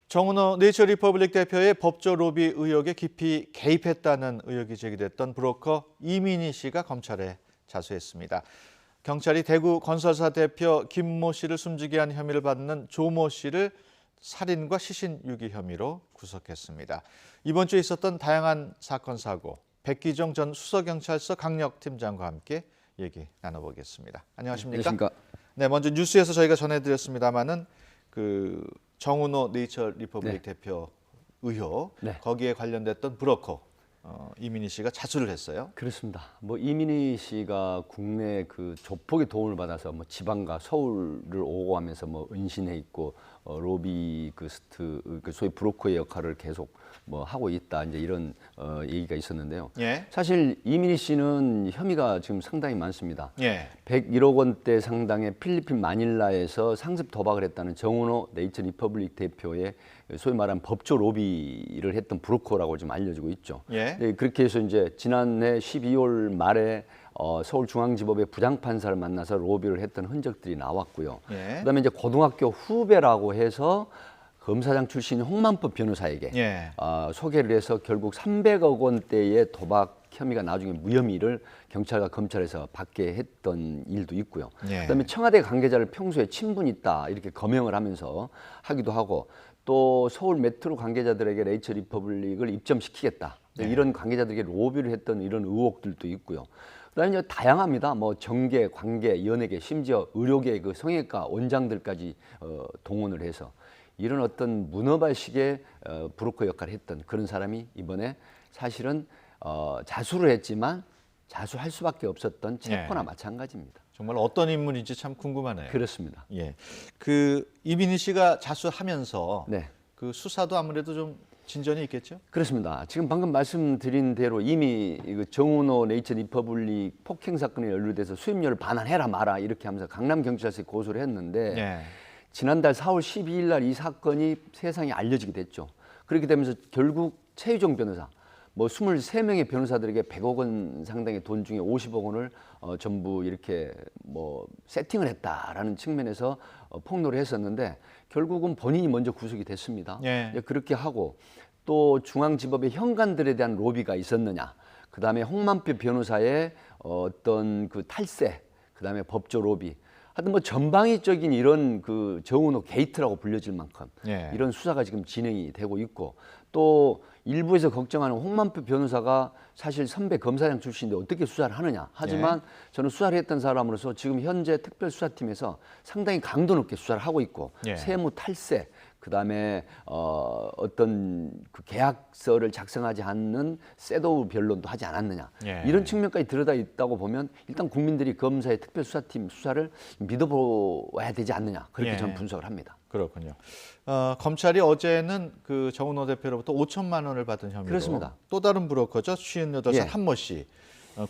정은호 네이처리퍼블릭 대표의 법조 로비 의혹에 깊이 개입했다는 의혹이 제기됐던 브로커 이민희 씨가 검찰에 자수했습니다. 경찰이 대구 건설사 대표 김모 씨를 숨지게 한 혐의를 받는 조모 씨를 살인과 시신 유기 혐의로 구속했습니다. 이번 주에 있었던 다양한 사건 사고, 백기정 전 수서경찰서 강력팀장과 함께 얘기 나눠보겠습니다. 안녕하십니까? 안녕하십니까? 네, 먼저 뉴스에서 저희가 전해드렸습니다마는 정은호 네이처리퍼블릭 대표 의혹, 거기에 관련됐던 브로커 이민희 씨가 자수를 했어요. 그렇습니다. 이민희 씨가 국내 그 조폭의 도움을 받아서 지방과 서울을 오고 하면서 은신해 있고 로비스트 그 소위 브로커의 역할을 계속 하고 있다, 이제 이런 얘기가 있었는데요. 예. 사실 이민희 씨는 혐의가 지금 상당히 많습니다. 예. 101억 원대 상당의 필리핀 마닐라에서 상습 도박을 했다는 정은호 네이처리퍼블릭 대표의 소위 말하는 법조 로비를 했던 브로커라고 지금 알려지고 있죠. 예. 네, 그렇게 해서 이제 지난해 12월 말에 서울중앙지법의 부장판사를 만나서 로비를 했던 흔적들이 나왔고요. 예. 그다음에 이제 고등학교 후배라고 해서 검사장 출신인 홍만법 변호사에게 소개를 해서 결국 300억 원대의 도박 혐의가 나중에 무혐의를 경찰과 검찰에서 받게 했던 일도 있고요. 그다음에 청와대 관계자를 평소에 친분 있다 이렇게 거명을 하면서 하기도 하고, 또 서울 메트로 관계자들에게 네이처리퍼블릭을 입점시키겠다, 이런 관계자들에게 로비를 했던 이런 의혹들도 있고요. 그다음에 이제 다양합니다. 정계, 관계, 연예계, 심지어 의료계 그 성형외과 원장들까지 동원을 해서 이런 어떤 문어발식의 브로커 역할을 했던 그런 사람이 이번에 사실은 자수를 했지만 자수할 수밖에 없었던 체포나 마찬가지입니다. 정말 어떤 인물인지 참 궁금하네요. 그렇습니다. 예. 이민희 씨가 자수하면서 그 수사도 아무래도 좀 진전이 있겠죠? 그렇습니다. 지금 방금 말씀드린 대로 이미 정은호 네이처리퍼블릭 폭행 사건에 연루돼서 수임료를 반환해라 마라 이렇게 하면서 강남경찰서에 고소를 했는데 지난달 4월 12일 날 이 사건이 세상에 알려지게 됐죠. 그렇게 되면서 결국 최유정 변호사, 23명의 변호사들에게 100억 원 상당의 돈 중에 50억 원을 전부 이렇게 세팅을 했다라는 측면에서 폭로를 했었는데 결국은 본인이 먼저 구속이 됐습니다. 그렇게 하고 또 중앙지법의 현관들에 대한 로비가 있었느냐, 그다음에 홍만표 변호사의 어떤 그 탈세, 그다음에 법조 로비, 하여튼 전방위적인 이런 그 정은호 게이트라고 불려질 만큼 이런 수사가 지금 진행이 되고 있고, 또 일부에서 걱정하는 홍만표 변호사가 사실 선배 검사장 출신인데 어떻게 수사를 하느냐. 하지만 저는 수사를 했던 사람으로서 지금 현재 특별수사팀에서 상당히 강도 높게 수사를 하고 있고 세무 탈세, 그다음에 어떤 그 계약서를 작성하지 않는 셋오브 변론도 하지 않았느냐, 이런 측면까지 들여다 있다고 보면 일단 국민들이 검사의 특별수사팀 수사를 믿어보아야 되지 않느냐, 그렇게 저는 분석을 합니다. 그렇군요. 검찰이 어제는 그 정은호 대표로부터 5천만 원을 받은 혐의로 그렇습니다. 또 다른 브로커죠, 58살 한모 씨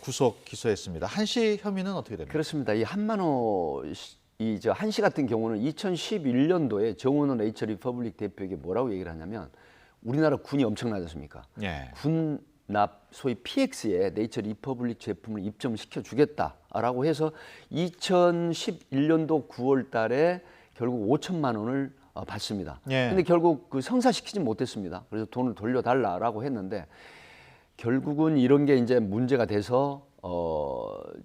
구속 기소했습니다. 한 씨 혐의는 어떻게 됩니까? 그렇습니다. 이 한만호 한 씨 같은 경우는 2011년도에 정은호 네이처리퍼블릭 대표에게 뭐라고 얘기를 하냐면, 우리나라 군이 엄청나지 않습니까? 군 납 소위 PX에 네이처리퍼블릭 제품을 입점시켜 주겠다라고 해서 2011년도 9월 달에 결국 5천만 원을 받습니다. 근데 결국 성사시키지 못했습니다. 그래서 돈을 돌려달라라고 했는데 결국은 이런 게 이제 문제가 돼서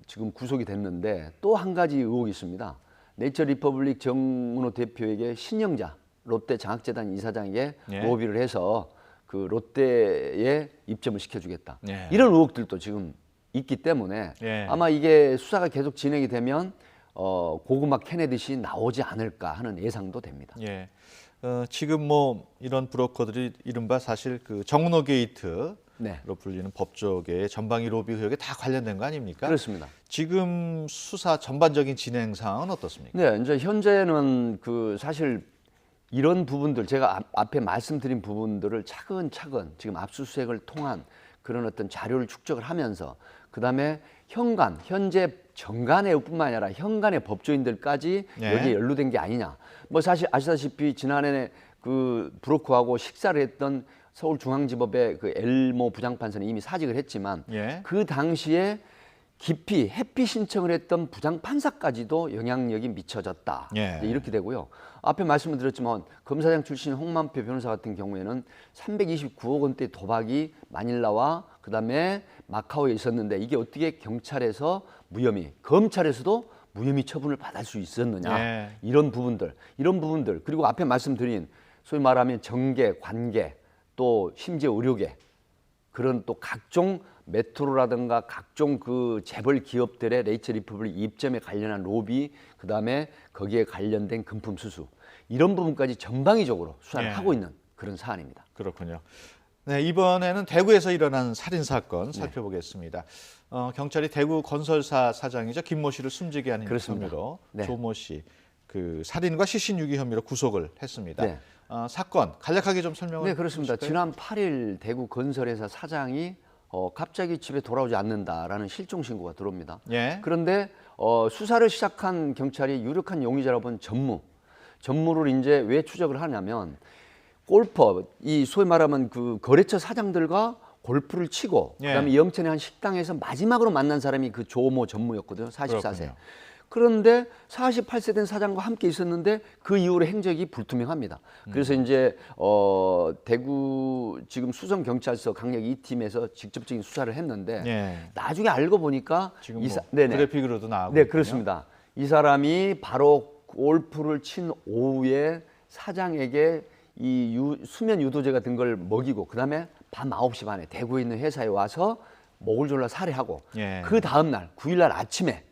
지금 구속이 됐는데, 또 한 가지 의혹이 있습니다. 네이처리퍼블릭 정은호 대표에게 신영자 롯데 장학재단 이사장에게 로비를 해서 그 롯데에 입점을 시켜주겠다, 이런 의혹들도 지금 있기 때문에 아마 이게 수사가 계속 진행이 되면 고구마 캐내듯이 나오지 않을까 하는 예상도 됩니다. 지금 이런 브로커들이 이른바 사실 그 정은호 게이트로 불리는 법조계의 전방위 로비 의혹에 다 관련된 거 아닙니까? 그렇습니다. 지금 수사 전반적인 진행 상황은 어떻습니까? 네, 이제 현재는 사실 이런 부분들, 제가 앞에 말씀드린 부분들을 차근차근 지금 압수수색을 통한 그런 어떤 자료를 축적을 하면서, 그다음에 현재 정관예우뿐만 아니라 현관의 법조인들까지 여기에 연루된 게 아니냐. 사실 아시다시피 지난해 그 브로커하고 식사를 했던 서울중앙지법의 그 엘모 부장판사는 이미 사직을 했지만 그 당시에 깊이 회피 신청을 했던 부장 판사까지도 영향력이 미쳐졌다. 예. 이렇게 되고요. 앞에 말씀을 드렸지만 검사장 출신 홍만표 변호사 같은 경우에는 329억 원대 도박이 마닐라와 그다음에 마카오에 있었는데 이게 어떻게 경찰에서 무혐의, 검찰에서도 무혐의 처분을 받을 수 있었느냐. 예. 이런 부분들 그리고 앞에 말씀드린 소위 말하면 정계, 관계 또 심지어 의료계 그런 또 각종 메트로라든가 각종 그 재벌 기업들의 레이첼 리퍼블릭 입점에 관련한 로비 그다음에 거기에 관련된 금품 수수 이런 부분까지 전방위적으로 수사를 예. 하고 있는 그런 사안입니다. 그렇군요. 네, 이번에는 대구에서 일어난 살인 사건 살펴보겠습니다. 경찰이 대구 건설사 사장이자 김모 씨를 숨지게 한 그렇습니다. 혐의로 네. 조모 씨 그 살인과 시신유기 혐의로 구속을 했습니다. 네. 사건 간략하게 좀 설명을 네, 그렇습니다. 해주실까요? 지난 8일 대구 건설회사 사장이 갑자기 집에 돌아오지 않는다라는 실종 신고가 들어옵니다. 예. 그런데 수사를 시작한 경찰이 유력한 용의자라고 본 전무를 이제 왜 추적을 하냐면 골퍼 이 소위 말하면 그 거래처 사장들과 골프를 치고 예. 그다음에 영천의 한 식당에서 마지막으로 만난 사람이 그 조모 전무였거든요. 44세. 그렇군요. 그런데 48세 된 사장과 함께 있었는데 그 이후로 행적이 불투명합니다. 그래서 이제 대구 지금 수성 경찰서 강력 2팀에서 직접적인 수사를 했는데 예. 나중에 알고 보니까 지금 이 뭐 네네. 그래픽으로도 나오고 네, 있군요. 그렇습니다. 이 사람이 바로 골프를 친 오후에 사장에게 이 수면 유도제가 든 걸 먹이고 그다음에 밤 9시 반에 대구에 있는 회사에 와서 목을 졸라 살해하고 예. 그 다음 날 9일 날 아침에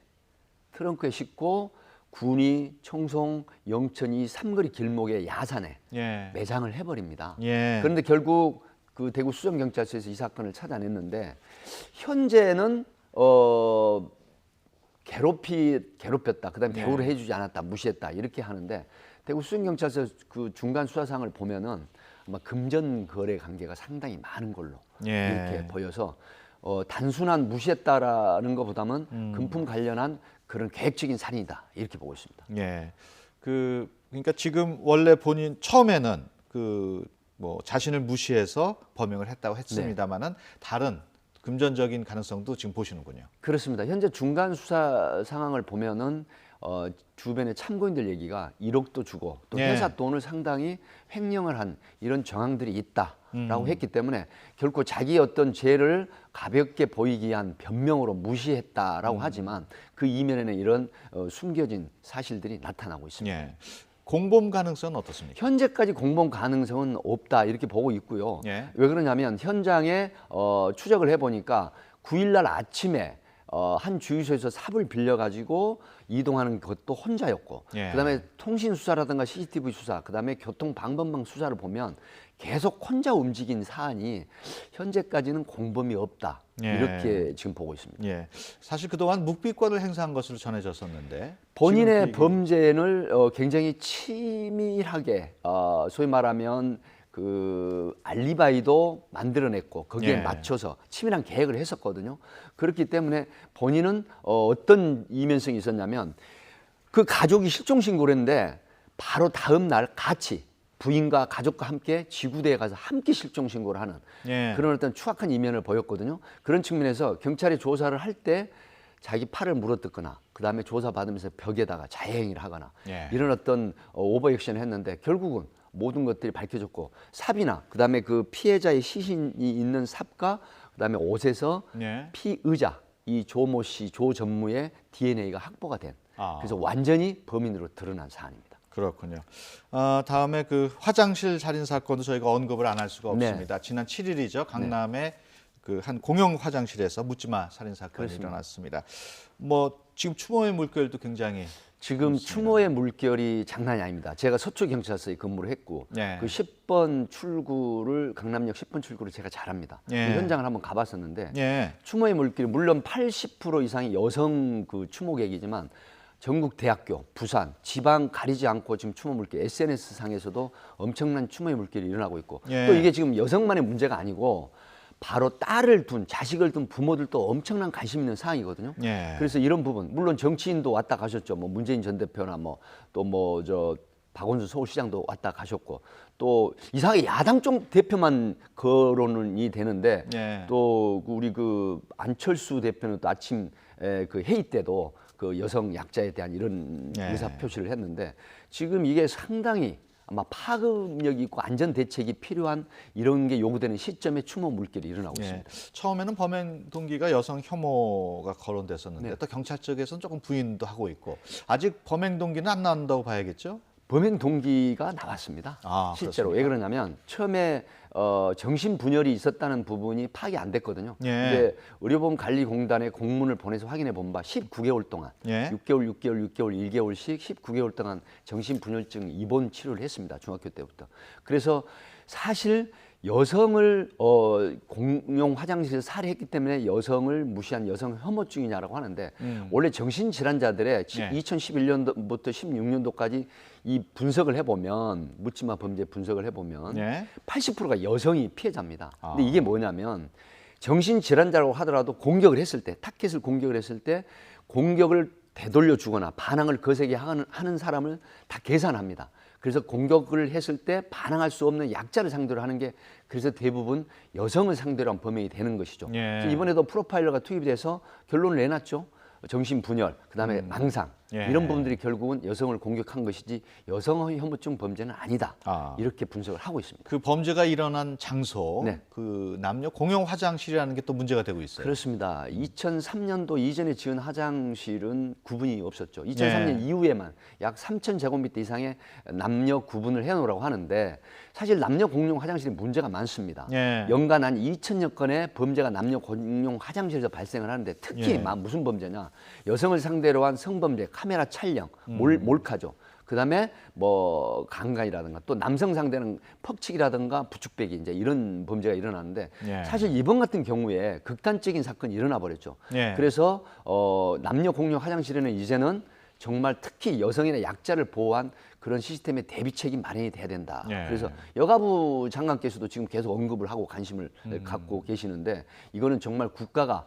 트렁크에 싣고 군이 청송 영천이 삼거리 길목의 야산에 예. 매장을 해버립니다. 예. 그런데 결국 그 대구 수정경찰서에서 이 사건을 찾아냈는데 현재는 괴롭혔다. 그다음에 네. 대우를 해주지 않았다. 무시했다. 이렇게 하는데 대구 수정경찰서 그 중간 수사상을 보면은 아마 금전 거래 관계가 상당히 많은 걸로 예. 이렇게 보여서 단순한 무시했다라는 것보다는 금품 관련한 그런 계획적인 살인이다 이렇게 보고 있습니다. 예. 그러니까 지금 원래 본인 처음에는 그 뭐 자신을 무시해서 범행을 했다고 했습니다만은 다른 금전적인 가능성도 지금 보시는군요. 그렇습니다. 현재 중간 수사 상황을 보면은 주변의 참고인들 얘기가 1억도 주고 또 예. 회사 돈을 상당히 횡령을 한 이런 정황들이 있다라고 했기 때문에 결코 자기 어떤 죄를 가볍게 보이기 위한 변명으로 무시했다라고 하지만 그 이면에는 이런 숨겨진 사실들이 나타나고 있습니다. 예. 공범 가능성은 어떻습니까? 현재까지 공범 가능성은 없다 이렇게 보고 있고요. 예. 왜 그러냐면 현장에 추적을 해보니까 9일날 아침에 한 주유소에서 삽을 빌려가지고 이동하는 것도 혼자였고 예. 그다음에 통신 수사라든가 CCTV 수사 그다음에 교통 방범망 수사를 보면 계속 혼자 움직인 사안이 현재까지는 공범이 없다 예. 이렇게 지금 보고 있습니다. 예. 사실 그동안 묵비권을 행사한 것으로 전해졌었는데 본인의 지금 범죄를 굉장히 치밀하게 소위 말하면 그 알리바이도 만들어냈고 거기에 예. 맞춰서 치밀한 계획을 했었거든요. 그렇기 때문에 본인은 어떤 이면성이 있었냐면 그 가족이 실종 신고를 했는데 바로 다음 날 같이 부인과 가족과 함께 지구대에 가서 함께 실종 신고를 하는 예. 그런 어떤 추악한 이면을 보였거든요. 그런 측면에서 경찰이 조사를 할 때 자기 팔을 물어뜯거나 그다음에 조사받으면서 벽에다가 자해행위를 하거나 예. 이런 어떤 오버액션을 했는데 결국은 모든 것들이 밝혀졌고 삽이나 그다음에 그 피해자의 시신이 있는 삽과 그다음에 옷에서 예. 피의자 이 조모 씨, 조 전무의 DNA가 확보가 된 그래서 완전히 범인으로 드러난 사안입니다. 그렇군요. 다음에 그 화장실 살인 사건도 저희가 언급을 안 할 수가 네. 없습니다. 지난 7일이죠. 강남의 그 한 공용 화장실에서 묻지마 살인 사건이 그렇습니다. 일어났습니다. 뭐 지금 추모의 물결도 굉장히 지금 추모의 물결이 장난이 아닙니다. 제가 서초경찰서에 근무를 했고 네. 그 10번 출구를 강남역 10번 출구를 제가 잘 압니다. 예. 그 현장을 한번 가봤었는데 예. 추모의 물결이 물론 80% 이상이 여성 그 추모객이지만 전국 대학교, 부산, 지방 가리지 않고 지금 추모 물결 SNS 상에서도 엄청난 추모의 물결이 일어나고 있고 예. 또 이게 지금 여성만의 문제가 아니고 바로 딸을 둔 자식을 둔 부모들도 엄청난 관심 있는 사항이거든요. 예. 그래서 이런 부분 물론 정치인도 왔다 가셨죠. 뭐 문재인 전 대표나 뭐 또 뭐 저 박원순 서울시장도 왔다 가셨고 또 이상하게 야당 쪽 대표만 거론이 되는데 예. 또 우리 그 안철수 대표는 또 아침 그 회의 때도 그 여성 약자에 대한 이런 의사 표시를 했는데 지금 이게 상당히 아마 파급력이 있고 안전 대책이 필요한 이런 게 요구되는 시점에 추모 물결이 일어나고 있습니다. 처음에는 범행 동기가 여성 혐오가 거론됐었는데 또 경찰 측에서는 조금 부인도 하고 있고 아직 범행 동기는 안 나온다고 봐야겠죠? 범행 동기가 나왔습니다. 실제로. 그렇습니까? 왜 그러냐면 처음에 정신분열이 있었다는 부분이 파악이 안 됐거든요. 근데 의료보험관리공단에 공문을 보내서 확인해 본 바 19개월 동안 6개월, 1개월씩 19개월 동안 정신분열증 입원 치료를 했습니다. 중학교 때부터. 그래서 사실 여성을 공용 화장실에서 살해했기 때문에 여성을 무시한 여성 혐오증이냐라고 하는데 원래 정신질환자들의 2011년도부터 16년도까지 이 분석을 해보면 묻지마 범죄 분석을 해보면 80%가 여성이 피해자입니다. 근데 이게 뭐냐면 정신질환자라고 하더라도 공격을 했을 때 타켓을 공격을 했을 때 공격을 되돌려 주거나 반항을 거세게 하는 사람을 다 계산합니다. 그래서 공격을 했을 때 반항할 수 없는 약자를 상대로 하는 게 그래서 대부분 여성을 상대로 한 범행이 되는 것이죠. 이번에도 프로파일러가 투입이 돼서 결론을 내놨죠. 정신분열, 그다음에 망상 이런 부분들이 결국은 여성을 공격한 것이지 여성 혐오증 범죄는 아니다. 이렇게 분석을 하고 있습니다. 그 범죄가 일어난 장소, 그 남녀 공용 화장실이라는 게 또 문제가 되고 있어요. 그렇습니다. 2003년도 이전에 지은 화장실은 구분이 없었죠. 2003년 이후에만 약 3,000제곱미터 이상의 남녀 구분을 해놓으라고 하는데 사실 남녀 공용 화장실이 문제가 많습니다. 연간 한 2,000여 건의 범죄가 남녀 공용 화장실에서 발생을 하는데 특히 무슨 범죄냐? 여성을 상대로 한 성범죄, 카메라 촬영, 몰카죠. 그다음에 뭐 강간이라든가 또 남성 상대는 퍽치기라든가 부축배기 이제 이런 범죄가 일어나는데 사실 이번 같은 경우에 극단적인 사건이 일어나 버렸죠. 그래서 남녀 공용 화장실에는 이제는 정말 특히 여성이나 약자를 보호한 그런 시스템의 대비책이 마련이 돼야 된다. 그래서 여가부 장관께서도 지금 계속 언급을 하고 관심을 갖고 계시는데 이거는 정말 국가가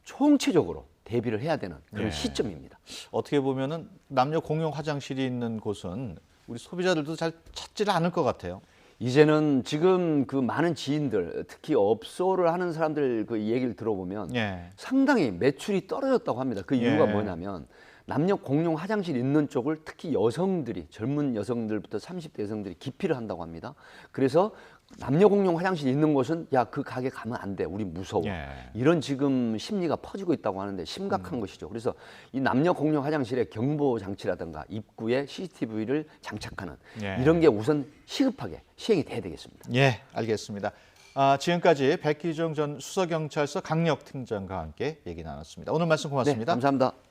총체적으로 대비를 해야 되는 그런 시점입니다. 어떻게 보면은 남녀 공용 화장실이 있는 곳은 우리 소비자들도 잘 찾지를 않을 것 같아요. 이제는 지금 그 많은 지인들, 특히 업소를 하는 사람들 그 얘기를 들어보면 상당히 매출이 떨어졌다고 합니다. 그 이유가 뭐냐면 남녀 공용 화장실 있는 쪽을 특히 여성들이 젊은 여성들부터 30대 여성들이 기피를 한다고 합니다. 그래서 남녀 공용 화장실 있는 곳은 야, 그 가게 가면 안 돼. 우리 무서워. 이런 지금 심리가 퍼지고 있다고 하는데 심각한 것이죠. 그래서 이 남녀 공용 화장실에 경보 장치라든가 입구에 CCTV를 장착하는 이런 게 우선 시급하게 시행이 돼야 되겠습니다. 알겠습니다. 지금까지 백기종 전 수서경찰서 강력팀장과 함께 얘기 나눴습니다. 오늘 말씀 고맙습니다. 감사합니다.